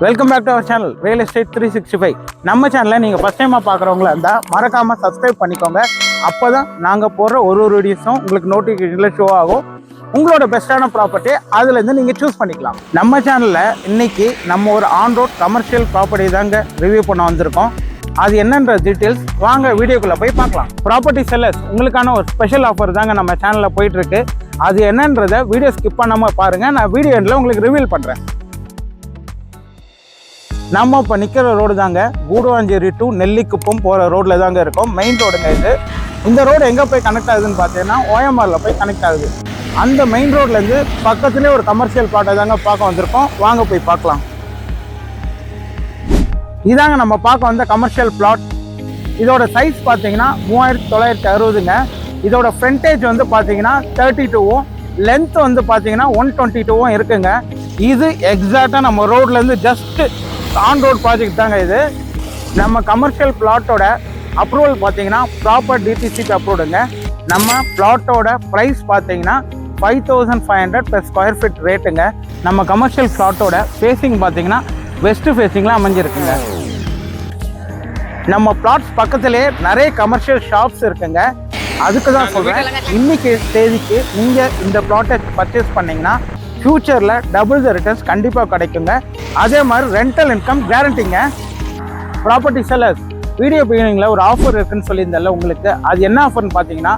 Welcome back to our channel real estate 365. நம்ம சேனலில் நீங்கள் ஃபஸ்ட் டைமாக பார்க்குறவங்களா இருந்தால் மறக்காமல் சப்ஸ்கிரைப் பண்ணிக்கோங்க. அப்போ தான் நாங்கள் போடுற ஒரு வீடியோஸும் உங்களுக்கு நோட்டிஃபிகேஷனில் ஷோ ஆகும். உங்களோட பெஸ்ட்டான ப்ராப்பர்ட்டி அதுலேருந்து நீங்கள் சூஸ் பண்ணிக்கலாம். நம்ம சேனலில் இன்றைக்கி நம்ம ஒரு ஆன் ரோட் கமர்ஷியல் ப்ராப்பர்ட்டி தாங்க ரிவ்யூ பண்ண வந்திருக்கோம். அது என்னன்ற டீட்டெயில்ஸ் வாங்க வீடியோக்குள்ளே போய் பார்க்கலாம். ப்ராப்பர்ட்டி செல்லர்ஸ் உங்களுக்கான ஒரு ஸ்பெஷல் ஆஃபர் தாங்க நம்ம சேனலில் போயிட்டுருக்கு. அது என்னன்றதை வீடியோ ஸ்கிப் பண்ணாமல் பாருங்கள். நான் வீடியோ எண்டில் உங்களுக்கு ரிவீல் பண்ணுறேன். நம்ம இப்போ நிற்கிற ரோடு தாங்க கூடுவாஞ்சேரி டு நெல்லிக்குப்பம் போகிற ரோட்டில் தாங்க இருக்கும். மெயின் ரோடுங்க இது. இந்த ரோடு எங்கே போய் கனெக்ட் ஆகுதுன்னு பார்த்தீங்கன்னா ஓஎம்ஆரில் போய் கனெக்ட் ஆகுது. அந்த மெயின் ரோட்லேருந்து பக்கத்துலேயே ஒரு கமர்ஷியல் பிளாட்டை தாங்க பார்க்க வந்திருக்கோம். வாங்க போய் பார்க்கலாம். இதாங்க நம்ம பார்க்க வந்த கமர்ஷியல் பிளாட். இதோட சைஸ் பார்த்தீங்கன்னா 3960ங்க. இதோட ஃப்ரண்டேஜ் வந்து பார்த்தீங்கன்னா 32வும் லென்த் வந்து பார்த்தீங்கன்னா 122வும் இருக்குங்க. இது எக்ஸாக்டாக நம்ம ரோட்லேருந்து ஜஸ்ட்டு ஆன் ரோட் ப்ராஜெக்ட் தாங்க இது. நம்ம கமர்ஷியல் பிளாட்டோட அப்ரூவல் பார்த்தீங்கன்னா ப்ராப்பர் டிடிசிபி அப்ரூவ்டுங்க. நம்ம பிளாட்டோட ப்ரைஸ் பார்த்தீங்கன்னா 5500 per ஸ்கொயர் ஃபீட் ரேட்டுங்க. நம்ம கமர்ஷியல் பிளாட்டோட ஃபேஸிங் பார்த்தீங்கன்னா வெஸ்ட் ஃபேஸிங்கில் அமைஞ்சிருக்குங்க. நம்ம பிளாட்ஸ் பக்கத்துலேயே நிறைய கமர்ஷியல் ஷாப்ஸ் இருக்குங்க. அதுக்கு தான் சொல்கிறேன், இன்னைக்கு தேதிக்கு நீங்கள் இந்த பிளாட்டை பர்ச்சேஸ் பண்ணிங்கன்னா ஃப்யூச்சரில் டபுள் த ரிட்டர்ன்ஸ் கண்டிப்பாக கிடைக்குங்க. அதே மாதிரி ரெண்டல் இன்கம் கேரண்டிங்க. ப்ராப்பர்ட்டி செல்லர்ஸ் வீடியோ பிகினிங்கில் ஒரு ஆஃபர் இருக்குன்னு சொல்லியிருந்தேன்ல உங்களுக்கு. அது என்ன ஆஃபர்னு பார்த்தீங்கன்னா,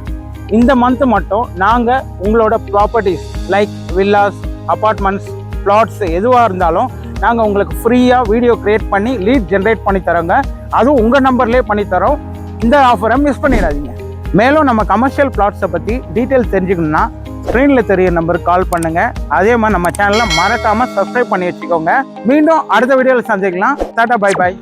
இந்த மந்த்து மட்டும் நாங்கள் உங்களோட properties like villas, apartments, flats எதுவாக இருந்தாலும் நாங்கள் உங்களுக்கு ஃப்ரீயாக வீடியோ க்ரியேட் பண்ணி லீட் ஜென்ரேட் பண்ணி தரோங்க. அதுவும் உங்கள் நம்பர்லேயே பண்ணித்தரோம். இந்த ஆஃபரை மிஸ் பண்ணிடாதீங்க. மேலும் நம்ம கமர்ஷியல் பிளாட்ஸை பற்றி டீட்டெயில்ஸ் தெரிஞ்சுக்கணுன்னா ஸ்க்ரீனில் தெரிய நம்பருக்கு கால் பண்ணுங்கள். அதே மாதிரி நம்ம சேனலை மறக்காமல் சப்ஸ்கிரைப் பண்ணி வச்சுக்கோங்க. மீண்டும் அடுத்த வீடியோவில் சந்திக்கலாம். Tata, bye bye.